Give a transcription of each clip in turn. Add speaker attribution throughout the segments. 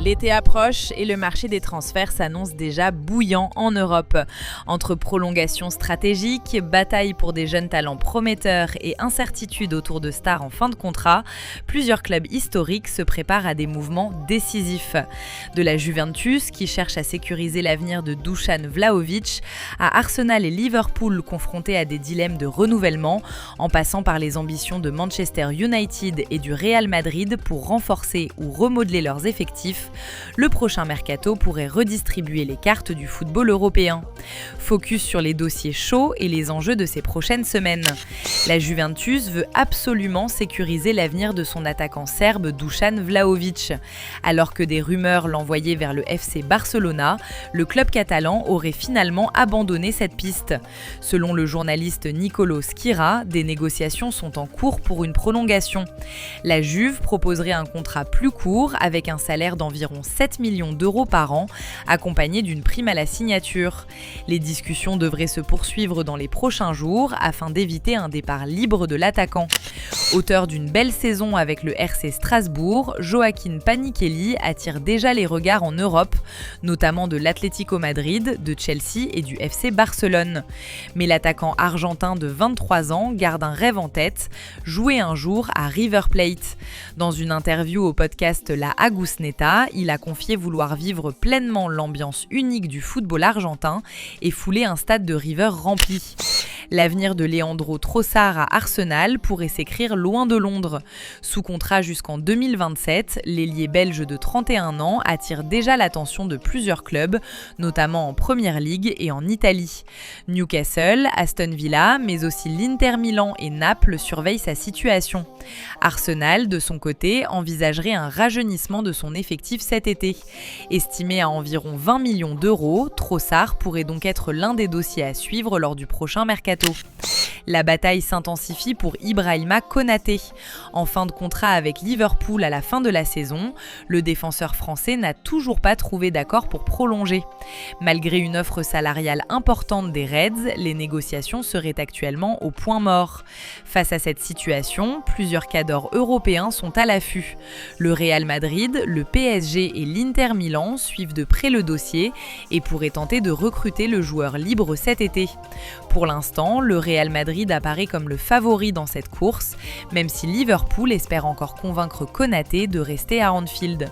Speaker 1: L'été approche et le marché des transferts s'annonce déjà bouillant en Europe. Entre prolongations stratégiques, bataille pour des jeunes talents prometteurs et incertitudes autour de stars en fin de contrat, plusieurs clubs historiques se préparent à des mouvements décisifs. De la Juventus, qui cherche à sécuriser l'avenir de Dusan Vlahovic, à Arsenal et Liverpool confrontés à des dilemmes de renouvellement, en passant par les ambitions de Manchester United et du Real Madrid pour renforcer ou remodeler leurs effectifs, le prochain mercato pourrait redistribuer les cartes du football européen. Focus sur les dossiers chauds et les enjeux de ces prochaines semaines. La Juventus veut absolument sécuriser l'avenir de son attaquant serbe Dusan Vlahovic. Alors que des rumeurs l'envoyaient vers le FC Barcelona, le club catalan aurait finalement abandonné cette piste. Selon le journaliste Nicolo Schira, des négociations sont en cours pour une prolongation. La Juve proposerait un contrat plus court avec un salaire d'environ 7 millions d'euros par an, accompagné d'une prime à la signature. Les discussions devraient se poursuivre dans les prochains jours afin d'éviter un départ libre de l'attaquant. Auteur d'une belle saison avec le RC Strasbourg, Joaquin Panikeli attire déjà les regards en Europe, notamment de l'Atlético Madrid, de Chelsea et du FC Barcelone. Mais l'attaquant argentin de 23 ans garde un rêve en tête, jouer un jour à River Plate. Dans une interview au podcast La Agusneta, il a confié vouloir vivre pleinement l'ambiance unique du football argentin et fouler un stade de River rempli. L'avenir de Leandro Trossard à Arsenal pourrait s'écrire loin de Londres. Sous contrat jusqu'en 2027, l'ailier belge de 31 ans attire déjà l'attention de plusieurs clubs, notamment en Première Ligue et en Italie. Newcastle, Aston Villa, mais aussi l'Inter Milan et Naples surveillent sa situation. Arsenal, de son côté, envisagerait un rajeunissement de son effectif cet été. Estimé à environ 20 millions d'euros, Trossard pourrait donc être l'un des dossiers à suivre lors du prochain mercato. La bataille s'intensifie pour Ibrahima Konaté. En fin de contrat avec Liverpool à la fin de la saison, le défenseur français n'a toujours pas trouvé d'accord pour prolonger. Malgré une offre salariale importante des Reds, les négociations seraient actuellement au point mort. Face à cette situation, plusieurs cadors européens sont à l'affût. Le Real Madrid, le PSG et l'Inter Milan suivent de près le dossier et pourraient tenter de recruter le joueur libre cet été. Pour l'instant, le Real Madrid apparaît comme le favori dans cette course, même si Liverpool espère encore convaincre Konaté de rester à Anfield.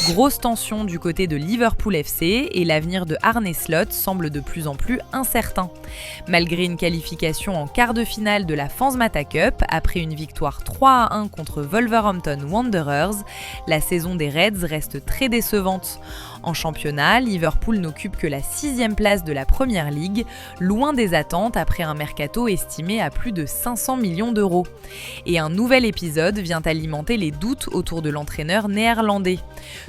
Speaker 1: Grosse tension du côté de Liverpool FC et l'avenir de Arne Slot semble de plus en plus incertain. Malgré une qualification en quart de finale de la Fansmata Cup après une victoire 3-1 contre Wolverhampton Wanderers, la saison des Reds reste très décevante. En championnat, Liverpool n'occupe que la 6e place de la Première Ligue, loin des attentes après un mercato estimé à plus de 500 millions d'euros. Et un nouvel épisode vient alimenter les doutes autour de l'entraîneur néerlandais.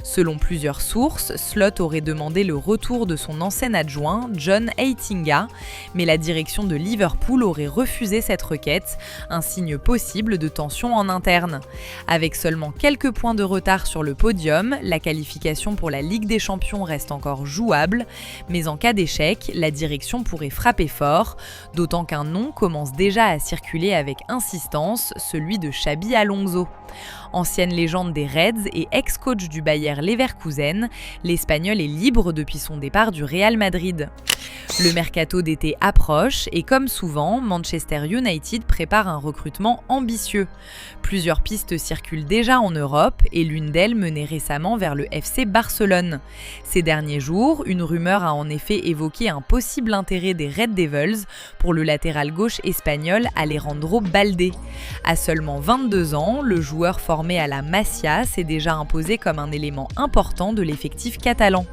Speaker 1: Selon plusieurs sources, Slot aurait demandé le retour de son ancien adjoint, John Heitinga, mais la direction de Liverpool aurait refusé cette requête, un signe possible de tension en interne. Avec seulement quelques points de retard sur le podium, la qualification pour la Ligue des Champions reste encore jouable, mais en cas d'échec, la direction pourrait frapper fort, d'autant qu'un nom commence déjà à circuler avec insistance, celui de Xabi Alonso. Ancienne légende des Reds et ex-coach du Bayer Leverkusen, l'Espagnol est libre depuis son départ du Real Madrid. Le mercato d'été approche et comme souvent, Manchester United prépare un recrutement ambitieux. Plusieurs pistes circulent déjà en Europe et l'une d'elles menait récemment vers le FC Barcelone. Ces derniers jours, une rumeur a en effet évoqué un possible intérêt des Red Devils pour le latéral gauche espagnol Alejandro Balde. À seulement 22 ans, le joueur formé à la Masia s'est déjà imposé comme un élément important de l'effectif catalan.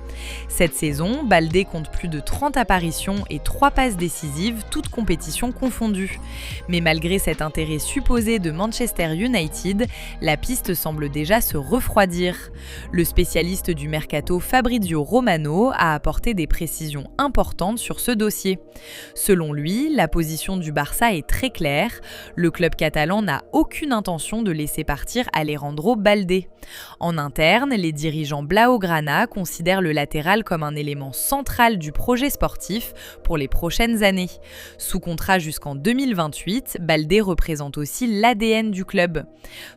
Speaker 1: Cette saison, Balde compte plus de 30 apparitions et 3 passes décisives, toutes compétitions confondues. Mais malgré cet intérêt supposé de Manchester United, la piste semble déjà se refroidir. Le spécialiste du mercato Fabrizio Romano a apporté des précisions importantes sur ce dossier. Selon lui, la position du Barça est très claire. Le club catalan n'a aucune intention de laisser partir Alejandro Balde. En interne, les dirigeants blaugrana considèrent le latéral comme un élément central du projet sportif pour les prochaines années. Sous contrat jusqu'en 2028, Balde représente aussi l'ADN du club.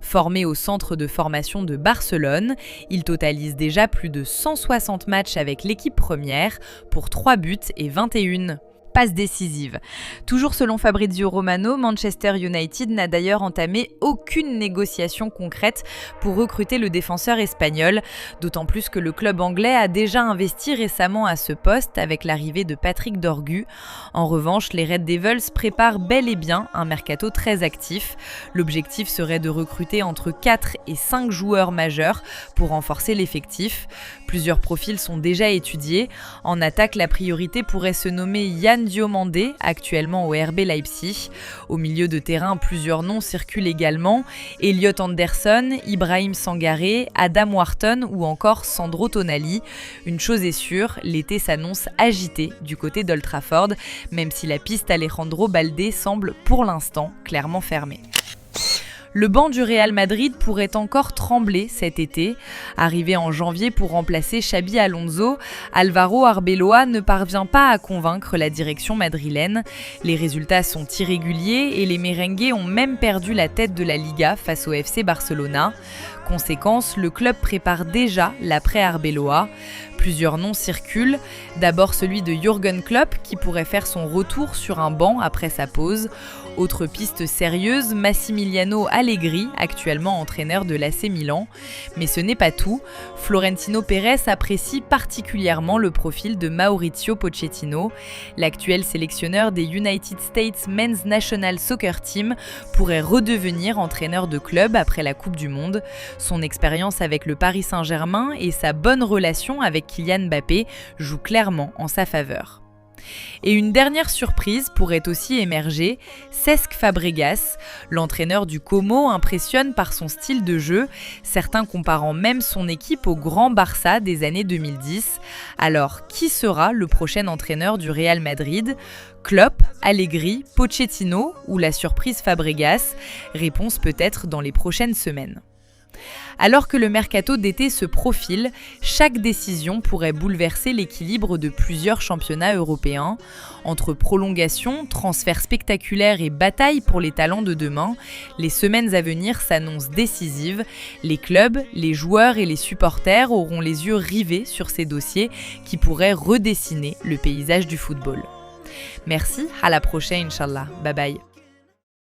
Speaker 1: Formé au centre de formation de Barcelone, il totalise déjà plus de 160 matchs avec l'équipe première pour 3 buts et 21 passes décisives. Toujours selon Fabrizio Romano, Manchester United n'a d'ailleurs entamé aucune négociation concrète pour recruter le défenseur espagnol, d'autant plus que le club anglais a déjà investi récemment à ce poste avec l'arrivée de Patrick Dorgu. En revanche, les Red Devils préparent bel et bien un mercato très actif. L'objectif serait de recruter entre 4 et 5 joueurs majeurs pour renforcer l'effectif. Plusieurs profils sont déjà étudiés. En attaque, la priorité pourrait se nommer Yann Diomandé, actuellement au RB Leipzig. Au milieu de terrain, plusieurs noms circulent également. Elliot Anderson, Ibrahim Sangaré, Adam Wharton ou encore Sandro Tonali. Une chose est sûre, l'été s'annonce agité du côté d'Old Trafford, même si la piste Alejandro Balde semble pour l'instant clairement fermée. Le banc du Real Madrid pourrait encore trembler cet été. Arrivé en janvier pour remplacer Xabi Alonso, Álvaro Arbeloa ne parvient pas à convaincre la direction madrilène. Les résultats sont irréguliers et les merengues ont même perdu la tête de la Liga face au FC Barcelona. Conséquence, le club prépare déjà l'après-Arbeloa. Plusieurs noms circulent. D'abord celui de Jürgen Klopp qui pourrait faire son retour sur un banc après sa pause. Autre piste sérieuse, Massimiliano Allegri, actuellement entraîneur de l'AC Milan. Mais ce n'est pas tout. Florentino Pérez apprécie particulièrement le profil de Mauricio Pochettino. L'actuel sélectionneur des United States Men's National Soccer Team pourrait redevenir entraîneur de club après la Coupe du Monde. Son expérience avec le Paris Saint-Germain et sa bonne relation avec Kylian Mbappé jouent clairement en sa faveur. Et une dernière surprise pourrait aussi émerger, Cesc Fabregas, l'entraîneur du Como impressionne par son style de jeu, certains comparant même son équipe au grand Barça des années 2010. Alors, qui sera le prochain entraîneur du Real Madrid ? Klopp, Allegri, Pochettino ou la surprise Fabregas ? Réponse peut-être dans les prochaines semaines. Alors que le mercato d'été se profile, chaque décision pourrait bouleverser l'équilibre de plusieurs championnats européens. Entre prolongation, transferts spectaculaires et bataille pour les talents de demain, les semaines à venir s'annoncent décisives. Les clubs, les joueurs et les supporters auront les yeux rivés sur ces dossiers qui pourraient redessiner le paysage du football. Merci, à la prochaine, Inch'Allah. Bye bye.